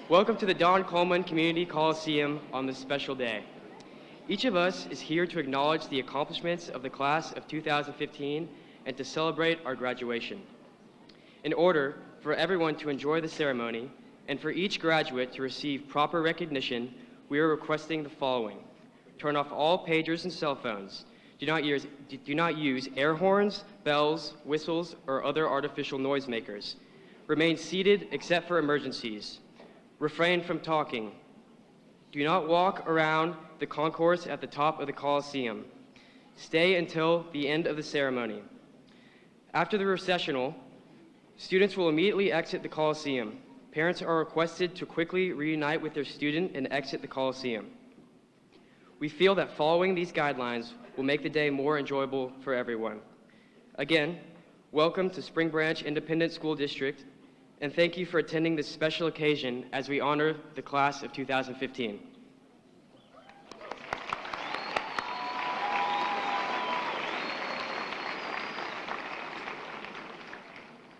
Welcome to the Don Coleman Community Coliseum on this special day. Each of us is here to acknowledge the accomplishments of the class of 2015 and to celebrate our graduation. In order for everyone to enjoy the ceremony and for each graduate to receive proper recognition, we are requesting the following. Turn off all pagers and cell phones. Do not use air horns, bells, whistles, or other artificial noisemakers. Remain seated except for emergencies. Refrain from talking. Do not walk around the concourse at the top of the Coliseum. Stay until the end of the ceremony. After the recessional, students will immediately exit the Coliseum. Parents are requested to quickly reunite with their student and exit the Coliseum. We feel that following these guidelines will make the day more enjoyable for everyone. Again, welcome to Spring Branch Independent School District, and thank you for attending this special occasion as we honor the class of 2015.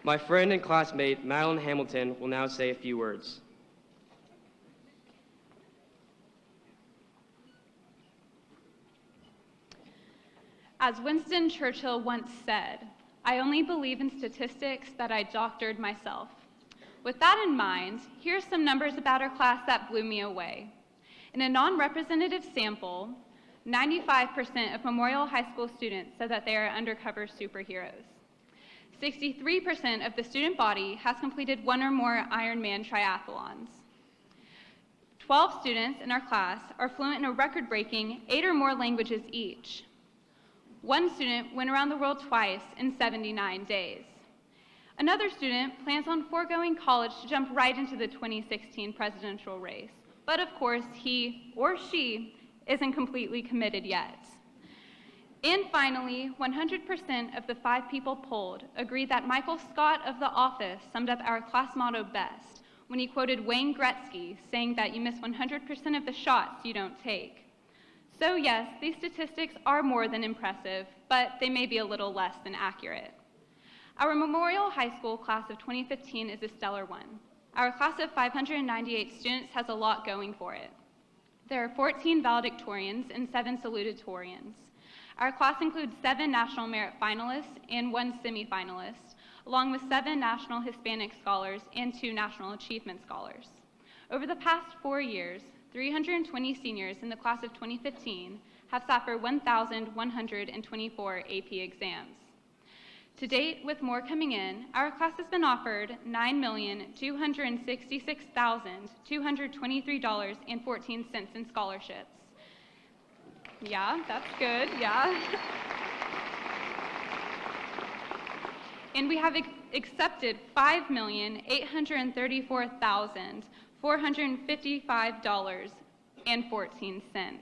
My friend and classmate, Madeline Hamilton, will now say a few words. As Winston Churchill once said, I only believe in statistics that I doctored myself. With that in mind, here's some numbers about our class that blew me away. In a non-representative sample, 95% of Memorial High School students said that they are undercover superheroes. 63% of the student body has completed one or more Ironman triathlons. 12 students in our class are fluent in a record-breaking 8 or more languages each. One student went around the world twice in 79 days. Another student plans on foregoing college to jump right into the 2016 presidential race. But of course, he or she isn't completely committed yet. And finally, 100% of the 5 people polled agreed that Michael Scott of The Office summed up our class motto best when he quoted Wayne Gretzky saying that you miss 100% of the shots you don't take. So yes, these statistics are more than impressive, but they may be a little less than accurate. Our Memorial High School class of 2015 is a stellar one. Our class of 598 students has a lot going for it. There are 14 valedictorians and 7 salutatorians. Our class includes 7 National Merit Finalists and 1 semifinalist, along with 7 National Hispanic Scholars and 2 National Achievement Scholars. Over the past 4 years, 320 seniors in the class of 2015 have sat for 1,124 AP exams. To date, with more coming in, our class has been offered $9,266,223.14 in scholarships. Yeah, that's good, yeah. And we have accepted $5,834,455.14.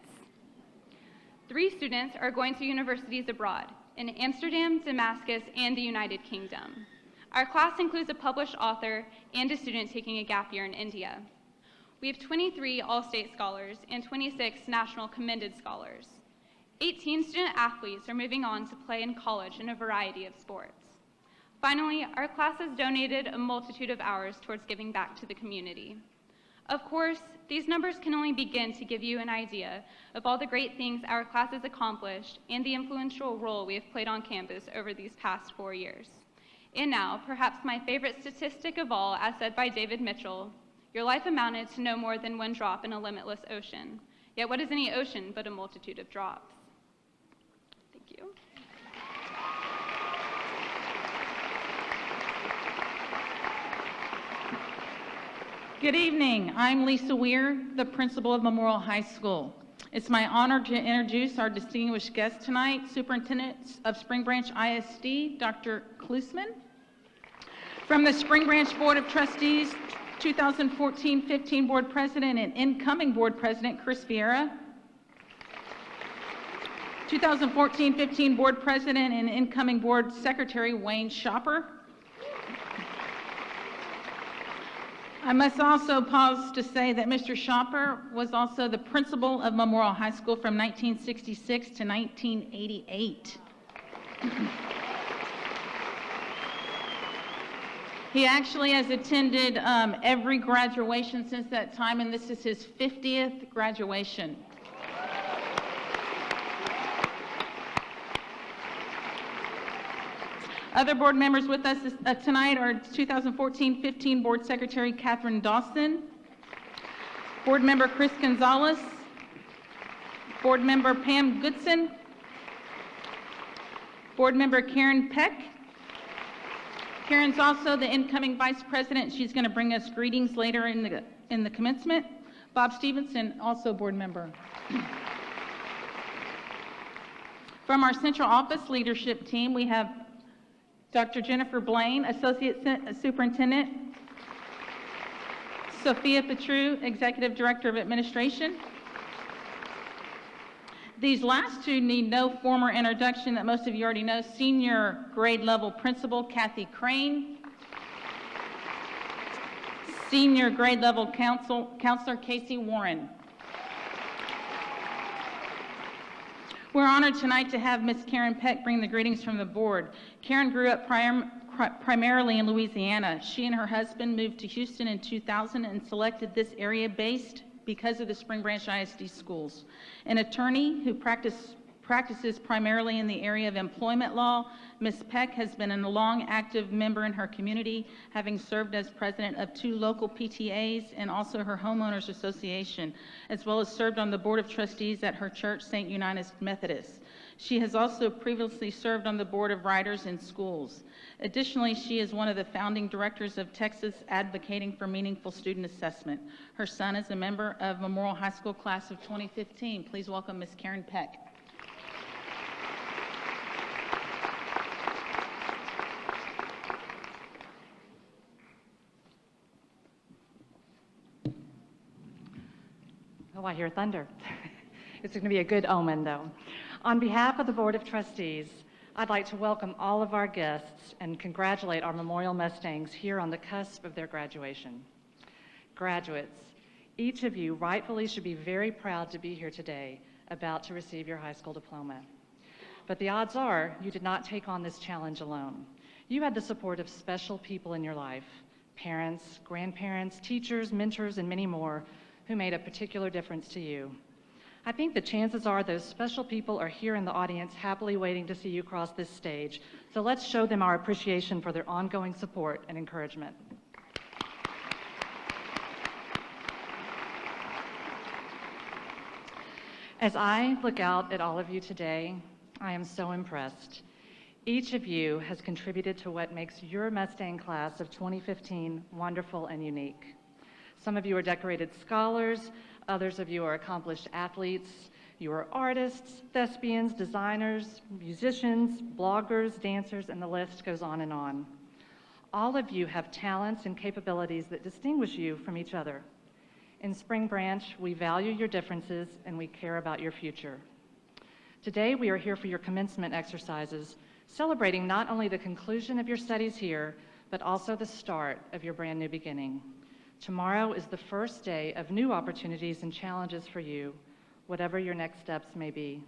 3 students are going to universities abroad in Amsterdam, Damascus, and the United Kingdom. Our class includes a published author and a student taking a gap year in India. We have 23 All-State Scholars and 26 National Commended Scholars. 18 student athletes are moving on to play in college in a variety of sports. Finally, our class has donated a multitude of hours towards giving back to the community. Of course, these numbers can only begin to give you an idea of all the great things our class has accomplished and the influential role we have played on campus over these past 4 years. And now, perhaps my favorite statistic of all, as said by David Mitchell, your life amounted to no more than 1 drop in a limitless ocean. Yet what is any ocean but a multitude of drops? Thank you. Good evening. I'm Lisa Weir, the principal of Memorial High School. It's my honor to introduce our distinguished guest tonight, Superintendent of Spring Branch ISD, Dr. Klusman. From the Spring Branch Board of Trustees, 2014-15 Board President and incoming Board President, Chris Vieira. 2014-15 Board President and incoming Board Secretary, Wayne Shopper. I must also pause to say that Mr. Shopper was also the principal of Memorial High School from 1966 to 1988. He actually has attended every graduation since that time, and this is his 50th graduation. Other board members with us tonight are 2014-15 Board Secretary Catherine Dawson, Board Member Chris Gonzalez, Board Member Pam Goodson, Board Member Karen Peck. Karen's also the incoming Vice President. She's going to bring us greetings later in the commencement. Bob Stevenson, also board member. From our central office leadership team, we have Dr. Jennifer Blaine, Associate Superintendent, Sophia Petru, Executive Director of Administration. These last two need no formal introduction that most of you already know. Senior grade level principal Kathy Crane, senior grade level counselor Casey Warren. We're honored tonight to have Ms. Karen Peck bring the greetings from the board. Karen grew up primarily in Louisiana. She and her husband moved to Houston in 2000 and selected this area based because of the Spring Branch ISD schools. An attorney who practices primarily in the area of employment law, Ms. Peck has been a long active member in her community, having served as president of 2 local PTAs and also her homeowners association, as well as served on the board of trustees at her church, St. Unitas Methodist. She has also previously served on the board of writers in schools. Additionally, she is one of the founding directors of Texas Advocating for Meaningful Student Assessment. Her son is a member of Memorial High School class of 2015. Please welcome Ms. Karen Peck. Oh, I hear thunder. It's going to be a good omen, though. On behalf of the Board of Trustees, I'd like to welcome all of our guests and congratulate our Memorial Mustangs here on the cusp of their graduation. Graduates, each of you rightfully should be very proud to be here today, about to receive your high school diploma. But the odds are you did not take on this challenge alone. You had the support of special people in your life, parents, grandparents, teachers, mentors, and many more who made a particular difference to you. I think the chances are those special people are here in the audience happily waiting to see you cross this stage. So let's show them our appreciation for their ongoing support and encouragement. As I look out at all of you today, I am so impressed. Each of you has contributed to what makes your Mustang class of 2015 wonderful and unique. Some of you are decorated scholars, others of you are accomplished athletes, you are artists, thespians, designers, musicians, bloggers, dancers, and the list goes on and on. All of you have talents and capabilities that distinguish you from each other. In Spring Branch, we value your differences and we care about your future. Today, we are here for your commencement exercises, celebrating not only the conclusion of your studies here, but also the start of your brand new beginning. Tomorrow is the first day of new opportunities and challenges for you, whatever your next steps may be.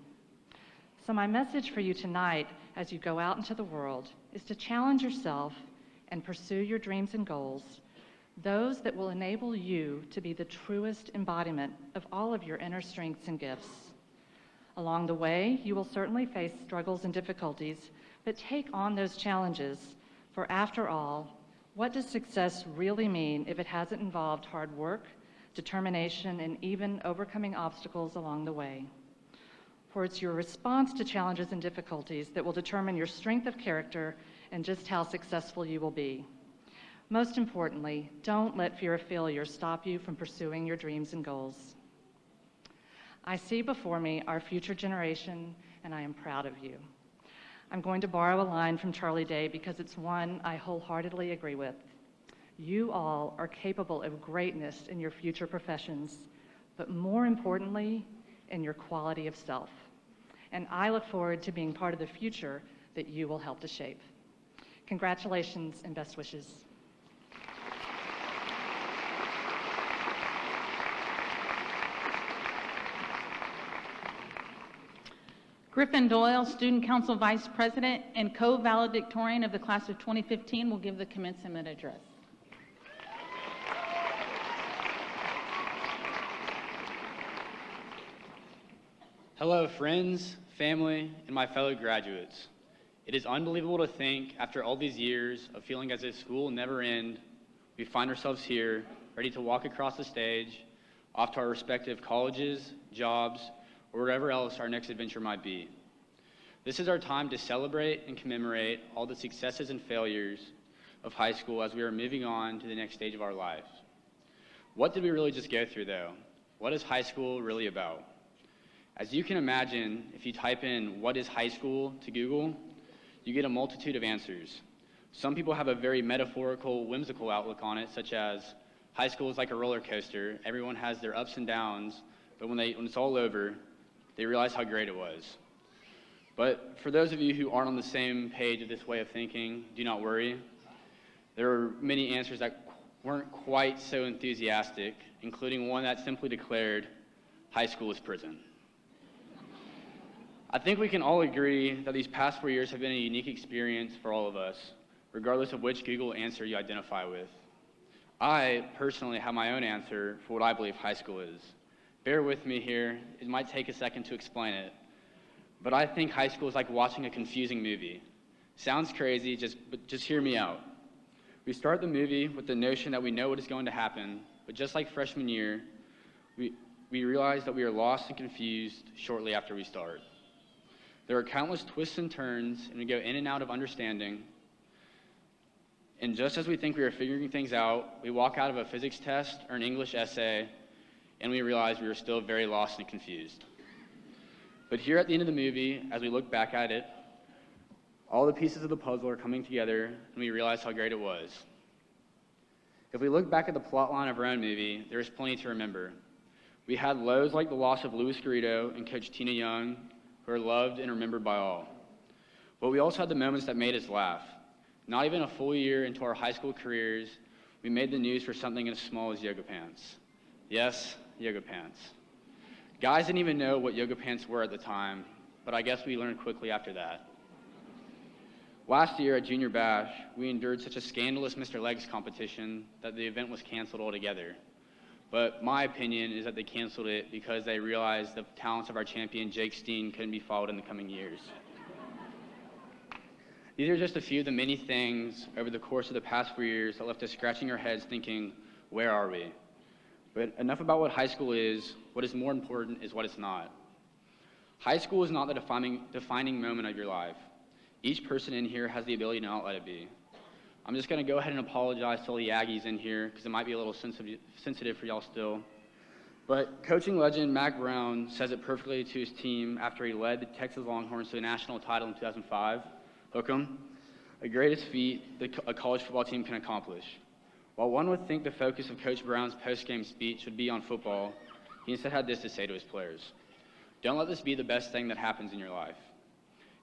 So my message for you tonight as you go out into the world is to challenge yourself and pursue your dreams and goals, those that will enable you to be the truest embodiment of all of your inner strengths and gifts. Along the way, you will certainly face struggles and difficulties, but take on those challenges, for after all, what does success really mean if it hasn't involved hard work, determination, and even overcoming obstacles along the way? For it's your response to challenges and difficulties that will determine your strength of character and just how successful you will be. Most importantly, don't let fear of failure stop you from pursuing your dreams and goals. I see before me our future generation, and I am proud of you. I'm going to borrow a line from Charlie Day because it's one I wholeheartedly agree with. You all are capable of greatness in your future professions, but more importantly, in your quality of self. And I look forward to being part of the future that you will help to shape. Congratulations and best wishes. Griffin Doyle, Student Council Vice President and co-valedictorian of the class of 2015, will give the commencement address. Hello, friends, family, and my fellow graduates. It is unbelievable to think, after all these years of feeling as if school will never end, we find ourselves here, ready to walk across the stage, off to our respective colleges, jobs, or wherever else our next adventure might be. This is our time to celebrate and commemorate all the successes and failures of high school as we are moving on to the next stage of our lives. What did we really just go through, though? What is high school really about? As you can imagine, if you type in "what is high school" to Google, you get a multitude of answers. Some people have a very metaphorical, whimsical outlook on it, such as, high school is like a roller coaster. Everyone has their ups and downs, but when it's all over, they realize how great it was. But for those of you who aren't on the same page of this way of thinking, do not worry. There are many answers that weren't quite so enthusiastic, including one that simply declared, high school is prison. I think we can all agree that these past 4 years have been a unique experience for all of us, regardless of which Google answer you identify with. I personally have my own answer for what I believe high school is. Bear with me here, it might take a second to explain it, but I think high school is like watching a confusing movie. Sounds crazy, but just hear me out. We start the movie with the notion that we know what is going to happen, but just like freshman year, we realize that we are lost and confused shortly after we start. There are countless twists and turns, and we go in and out of understanding. And just as we think we are figuring things out, we walk out of a physics test or an English essay, and we realize we are still very lost and confused. But here at the end of the movie, as we look back at it, all the pieces of the puzzle are coming together, and we realize how great it was. If we look back at the plot line of our own movie, there is plenty to remember. We had lows like the loss of Louis Garrido and Coach Tina Young, who are loved and remembered by all. But we also had the moments that made us laugh. Not even a full year into our high school careers, we made the news for something as small as yoga pants. Yes, yoga pants. Guys didn't even know what yoga pants were at the time, but I guess we learned quickly after that. Last year at Junior Bash, we endured such a scandalous Mr. Legs competition that the event was canceled altogether. But my opinion is that they canceled it because they realized the talents of our champion, Jake Steen, couldn't be followed in the coming years. These are just a few of the many things over the course of the past 4 years that left us scratching our heads thinking, where are we? But enough about what high school is. What is more important is what it's not. High school is not the defining moment of your life. Each person in here has the ability to not let it be. I'm just going to go ahead and apologize to all the Aggies in here because it might be a little sensitive for y'all still. But coaching legend Mac Brown says it perfectly to his team after he led the Texas Longhorns to a national title in 2005. Hook 'em. The greatest feat a college football team can accomplish. While one would think the focus of Coach Brown's post-game speech would be on football, he instead had this to say to his players. Don't let this be the best thing that happens in your life.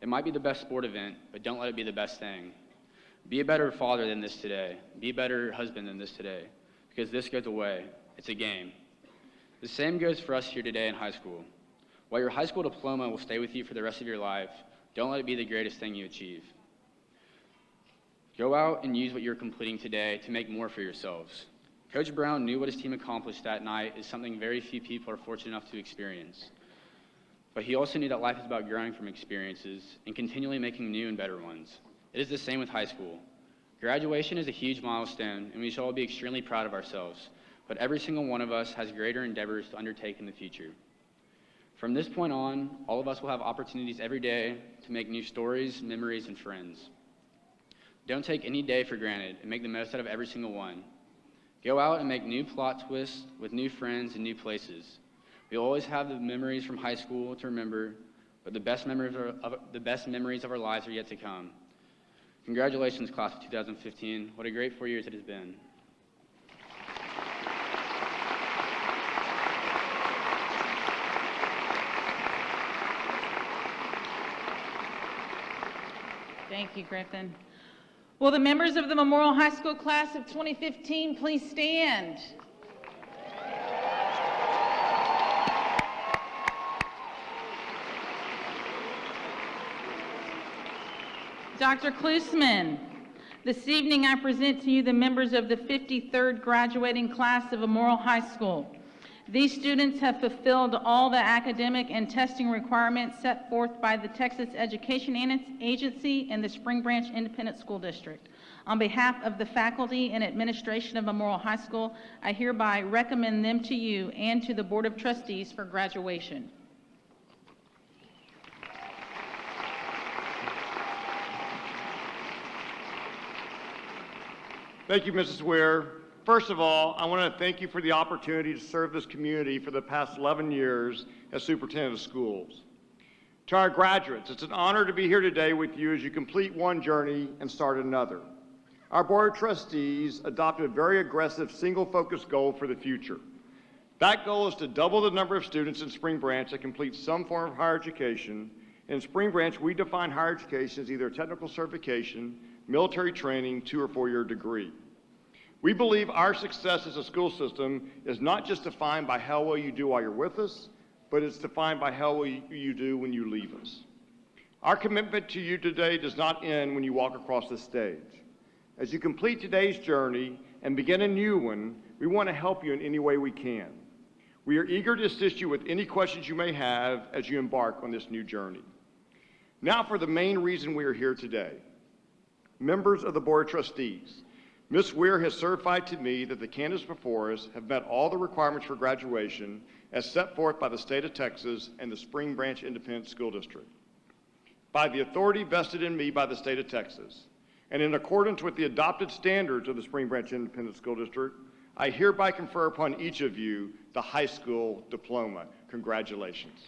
It might be the best sport event, but don't let it be the best thing. Be a better father than this today. Be a better husband than this today, because this goes away. It's a game. The same goes for us here today in high school. While your high school diploma will stay with you for the rest of your life, don't let it be the greatest thing you achieve. Go out and use what you're completing today to make more for yourselves. Coach Brown knew what his team accomplished that night is something very few people are fortunate enough to experience. But he also knew that life is about growing from experiences and continually making new and better ones. It is the same with high school. Graduation is a huge milestone, and we should all be extremely proud of ourselves, but every single one of us has greater endeavors to undertake in the future. From this point on, all of us will have opportunities every day to make new stories, memories, and friends. Don't take any day for granted and make the most out of every single one. Go out and make new plot twists with new friends and new places. We'll always have the memories from high school to remember, but the best memories of our lives are yet to come. Congratulations, class of 2015. What a great 4 years it has been. Thank you, Griffin. Will the members of the Memorial High School class of 2015 please stand? Dr. Klusman, this evening I present to you the members of the 53rd graduating class of Memorial High School. These students have fulfilled all the academic and testing requirements set forth by the Texas Education Agency and the Spring Branch Independent School District. On behalf of the faculty and administration of Memorial High School, I hereby recommend them to you and to the Board of Trustees for graduation. Thank you, Mrs. Weir. First of all, I want to thank you for the opportunity to serve this community for the past 11 years as superintendent of schools. To our graduates, it's an honor to be here today with you as you complete one journey and start another. Our Board of Trustees adopted a very aggressive single-focused goal for the future. That goal is to double the number of students in Spring Branch that complete some form of higher education. In Spring Branch, we define higher education as either a technical certification, military training, 2- or 4-year degree. We believe our success as a school system is not just defined by how well you do while you're with us, but it's defined by how well you do when you leave us. Our commitment to you today does not end when you walk across this stage. As you complete today's journey and begin a new one, we want to help you in any way we can. We are eager to assist you with any questions you may have as you embark on this new journey. Now for the main reason we are here today. Members of the Board of Trustees, Ms. Weir has certified to me that the candidates before us have met all the requirements for graduation as set forth by the state of Texas and the Spring Branch Independent School District. By the authority vested in me by the state of Texas, and in accordance with the adopted standards of the Spring Branch Independent School District, I hereby confer upon each of you the high school diploma. Congratulations.